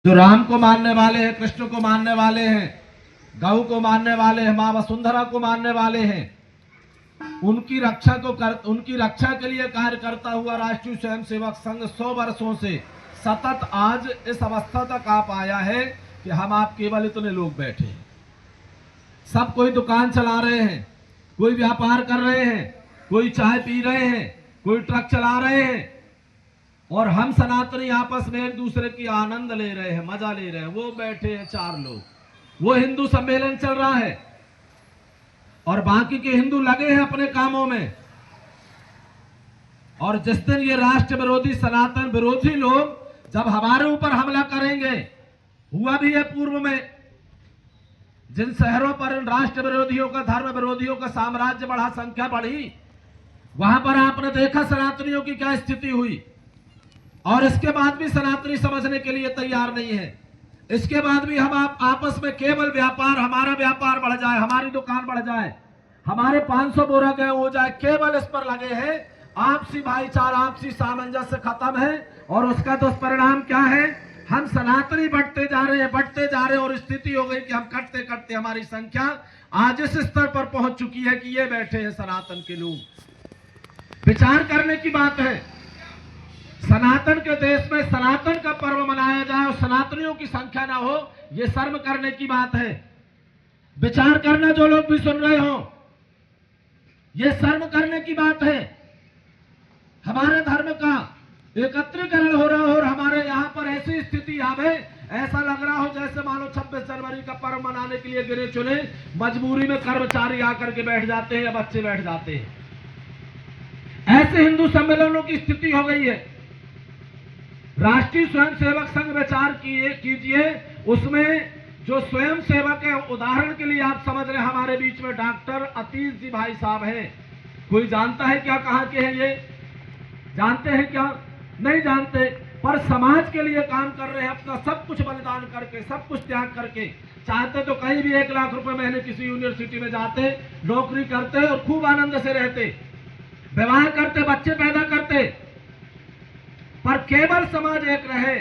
जो राम को मानने वाले हैं, कृष्ण को मानने वाले हैं, गौ को मानने वाले हैं, मां वसुंधरा को मानने वाले हैं, उनकी रक्षा के लिए कार्य करता हुआ राष्ट्रीय स्वयंसेवक संघ 100 वर्षों से सतत आज इस अवस्था तक आ पाया है कि हम आप केवल इतने लोग बैठे हैं। सब कोई दुकान चला रहे हैं, कोई व्यापार कर रहे हैं, कोई चाय पी रहे हैं, कोई ट्रक चला रहे हैं, और हम सनातनी आपस में एक दूसरे की आनंद ले रहे हैं, मजा ले रहे हैं। वो बैठे हैं 4 लोग, वो हिंदू सम्मेलन चल रहा है और बाकी के हिंदू लगे हैं अपने कामों में। और जिस दिन ये राष्ट्र विरोधी सनातन विरोधी लोग जब हमारे ऊपर हमला करेंगे, हुआ भी है पूर्व में, जिन शहरों पर इन राष्ट्र विरोधियों का, धर्म विरोधियों का साम्राज्य बढ़ा, संख्या बढ़ी, वहां पर आपने देखा सनातनियों की क्या स्थिति हुई। और इसके बाद भी सनातनी समझने के लिए तैयार नहीं है। इसके बाद भी हम आपस में केवल व्यापार, हमारा व्यापार बढ़ जाए, हमारी दुकान बढ़ जाए, हमारे 500 बोरा गेहूं हो जाए, केवल इस पर लगे हैं। आपसी भाईचारा, आपसी सामंजस्य खत्म है और उसका दुष्परिणाम क्या है? हम सनातनी बढ़ते जा रहे हैं और स्थिति हो गई कि हम कटते कटते हमारी संख्या आज इस स्तर पर पहुंच चुकी है कि ये बैठे हैं सनातन के लोग। विचार करने की बात है, सनातन के देश में सनातन का पर्व मनाया जाए और सनातनियों की संख्या ना हो, यह शर्म करने की बात है। विचार करना जो लोग भी सुन रहे हो, यह शर्म करने की बात है। हमारे धर्म का एकत्रीकरण हो रहा हो और हमारे यहाँ पर ऐसी स्थिति आवे, ऐसा लग रहा हो जैसे मानो 26 जनवरी का पर्व मनाने के लिए गिने चुने मजबूरी में कर्मचारी आकर के बैठ जाते हैं या बच्चे बैठ जाते हैं। ऐसे हिंदू सम्मेलनों की स्थिति हो गई है। राष्ट्रीय स्वयंसेवक संघ विचार कीजिए, उसमें जो स्वयं सेवक है, उदाहरण के लिए आप समझ रहे, हमारे बीच में डॉक्टर अतीश जी भाई साहब हैं। कोई जानता है क्या कहाँ के हैं? ये जानते हैं क्या? नहीं जानते, पर समाज के लिए काम कर रहे हैं, अपना सब कुछ बलिदान करके, सब कुछ त्याग करके। चाहते तो कहीं भी 1 लाख रुपए महीने किसी यूनिवर्सिटी में जाते, नौकरी करते और खूब आनंद से रहते, विवाह करते, बच्चे पैदा करते, पर केवल समाज एक रहे,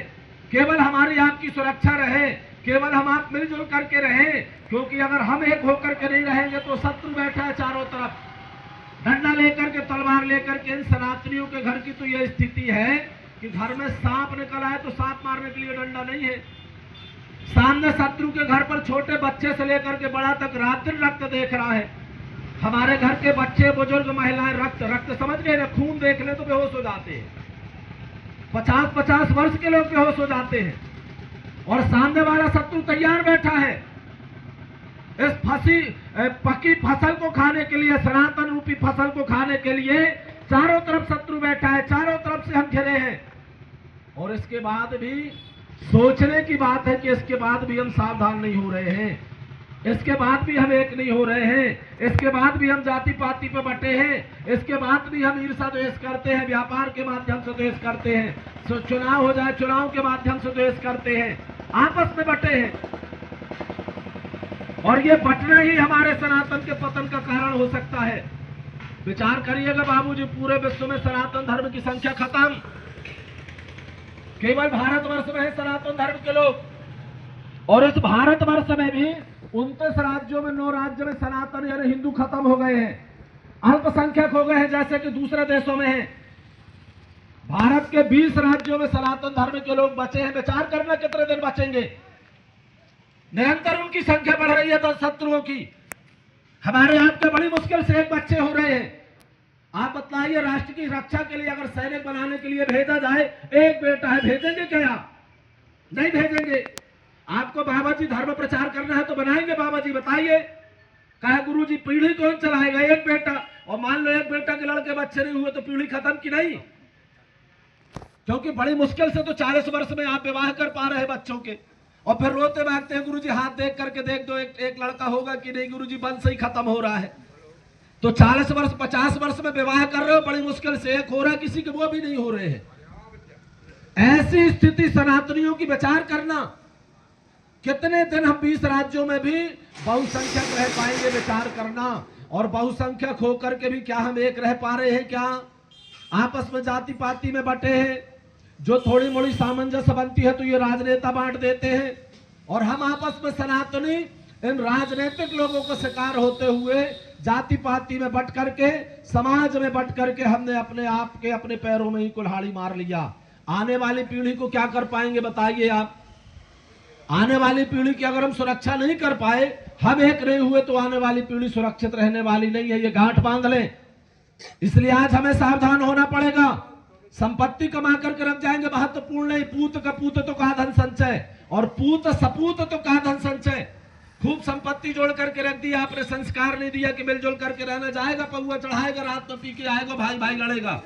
केवल हमारी आपकी सुरक्षा रहे, केवल हम आप मिलजुल करके रहे। क्योंकि अगर हम एक होकर के नहीं रहेंगे तो शत्रु बैठा है चारों तरफ, डंडा लेकर के, तलवार लेकर के। इन सनातनियों के घर की तो यह स्थिति है कि घर में सांप निकल आए तो सांप मारने के लिए डंडा नहीं है। सामने शत्रु के घर पर छोटे बच्चे से लेकर के बड़ा तक रात दिन रक्त देख रहा है। हमारे घर के बच्चे, बुजुर्ग, महिलाएं रक्त समझ गए ना, खून देख ले तो बेहोश हो जाते हैं। 50-50 वर्ष के लोग बेहोश हो जाते हैं और सामने वाला शत्रु तैयार बैठा है इस पकी फसल को खाने के लिए, सनातन रूपी फसल को खाने के लिए। चारों तरफ शत्रु बैठा है, चारों तरफ से हम घिरे हैं। और इसके बाद भी सोचने की बात है कि इसके बाद भी हम सावधान नहीं हो रहे हैं, इसके बाद भी हम एक नहीं हो रहे हैं, इसके बाद भी हम जाति पाति पे बटे हैं, इसके बाद भी हम ईर्षा द्वेष करते हैं, व्यापार के माध्यम से द्वेष करते हैं, चुनाव हो जाए चुनाव के माध्यम से द्वेष करते हैं, आपस में बटे हैं। और ये बटना ही हमारे सनातन के पतन का कारण हो सकता है। विचार करिएगा बाबूजी, पूरे विश्व में सनातन धर्म की संख्या खत्म, केवल भारतवर्ष में है सनातन धर्म के लोग। और इस भारतवर्ष में भी 29 राज्यों में 9 राज्य में सनातन यानी हिंदू खत्म हो गए हैं, अल्पसंख्यक हो गए हैं, जैसे कि दूसरे देशों में है। भारत के 20 राज्यों में सनातन धर्म के लोग बचे हैं। विचार करना कितने दिन बचेंगे? निरंतर उनकी संख्या बढ़ रही है, तो शत्रुओं की। हमारे आपके बड़ी मुश्किल से 1 बच्चे हो रहे हैं। आप बतलाइए, राष्ट्र की रक्षा के लिए अगर सैनिक बनाने के लिए भेजा जाए, 1 बेटा है, भेजेंगे क्या आप? नहीं भेजेंगे। आपको बाबा जी धर्म प्रचार करना है तो बनाएंगे बाबा जी, बताइए। कहा गुरु जी पीढ़ी कौन चलाएगा? 1 बेटा। और मान लो 1 बेटा के लड़के बच्चे नहीं हुए तो पीढ़ी खत्म की नहीं? क्योंकि बड़ी मुश्किल से तो 40 वर्ष में आप विवाह कर पा रहे हैं बच्चों के, और फिर रोते भागते हैं, गुरुजी हाथ देख करके देख दो एक लड़का होगा कि नहीं? गुरुजी वंश ही खत्म हो रहा है। तो 40 वर्ष 50 वर्ष में विवाह कर रहे हो, बड़ी मुश्किल से 1 हो रहा है, किसी के वो भी नहीं हो रहे हैं। ऐसी स्थिति सनातनियों की। विचार करना, कितने दिन हम 20 राज्यों में भी बहुसंख्यक रह पाएंगे? विचार करना। और बहुसंख्यक होकर के भी क्या हम एक रह पा रहे हैं? क्या आपस में जाति पाति में बटे हैं? जो थोड़ी मोड़ी सामंजस्य बनती है तो ये राजनेता बांट देते हैं, और हम आपस में सनातनी इन राजनीतिक लोगों का शिकार होते हुए जाति पाति में बट करके, समाज में बट करके हमने अपने आप के अपने पैरों में ही कुल्हाड़ी मार लिया। आने वाली पीढ़ी को क्या कर पाएंगे बताइए आप? आने वाली पीढ़ी की अगर हम सुरक्षा नहीं कर पाए, हम एक नहीं हुए, तो आने वाली पीढ़ी सुरक्षित रहने वाली नहीं है, ये गांठ बांध लें। इसलिए आज हमें सावधान होना पड़ेगा। संपत्ति कमा कर रख जाएंगे महत्वपूर्ण नहीं, पूत का पूत तो का धन संचय, और पूत सपूत तो का धन संचय। खूब संपत्ति जोड़ करके रख दिया आपने, संस्कार नहीं दिया कि मिलजुल करके रहना। जाएगा पौआ चढ़ाएगा, रात में पी के आएगा, भाई भाई लड़ेगा,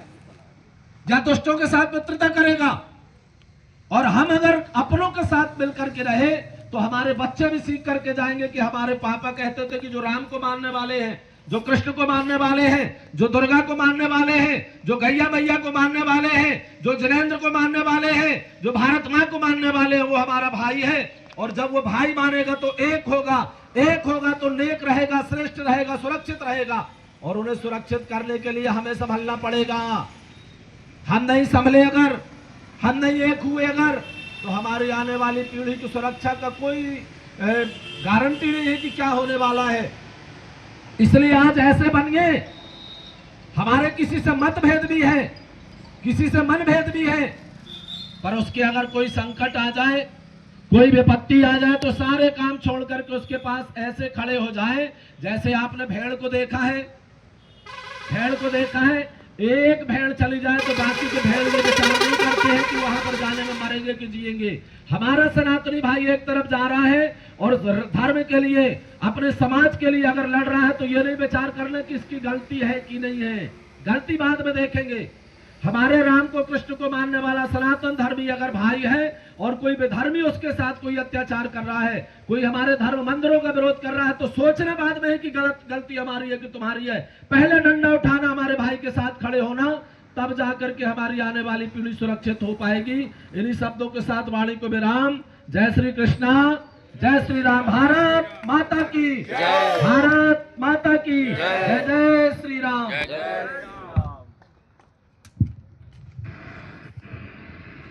या दुष्टों के साथ मित्रता करेगा। और हम अगर अपनों के साथ मिलकर के रहे तो हमारे बच्चे भी सीख करके जाएंगे कि हमारे पापा कहते थे कि जो राम को मानने वाले हैं, जो कृष्ण को मानने वाले हैं, जो दुर्गा को मानने वाले हैं, जो गैया मैया को मानने वाले हैं, जो जिनेंद्र को मानने वाले हैं, जो भारत माँ को मानने वाले हैं, वो हमारा भाई है। और जब वो भाई मानेगा तो एक होगा तो नेक रहेगा, श्रेष्ठ रहेगा, सुरक्षित रहेगा। और उन्हें सुरक्षित करने के लिए हमें संभलना पड़ेगा। हम नहीं संभले अगर, हम नहीं एक हुए अगर, तो हमारी आने वाली पीढ़ी की सुरक्षा का कोई गारंटी नहीं है कि क्या होने वाला है। इसलिए आज ऐसे बनिए, हमारे किसी से मतभेद भी है, किसी से मनभेद भी है, पर उसके अगर कोई संकट आ जाए, कोई विपत्ति आ जाए, तो सारे काम छोड़ करके उसके पास ऐसे खड़े हो जाए जैसे आपने भेड़ को देखा है। भेड़ को देखा है, एक भेड़ चली जाए तो बाकी के भेड़ ये विचार नहीं करते हैं कि वहां पर जाने में मरेंगे कि जिएंगे। हमारा सनातनी भाई एक तरफ जा रहा है और धर्म के लिए, अपने समाज के लिए अगर लड़ रहा है, तो ये नहीं विचार करना कि इसकी गलती है कि नहीं है, गलती बाद में देखेंगे। हमारे राम को, कृष्ण को मानने वाला सनातन धर्मी अगर भाई है और कोई बेधर्मी उसके साथ कोई अत्याचार कर रहा है, कोई हमारे धर्म मंदिरों का विरोध कर रहा है, तो सोचना बाद में है कि गलती हमारी है कि तुम्हारी है। पहले डंडा उठाना, हमारे भाई के साथ खड़े होना, तब जाकर के हमारी आने वाली पीढ़ी सुरक्षित हो पाएगी। इन्हीं शब्दों के साथ वाणी को विराम। जय श्री कृष्णा, जय श्री राम। भारत माता की जय, भारत माता की जय, जय श्री राम।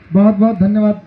बहुत बहुत धन्यवाद।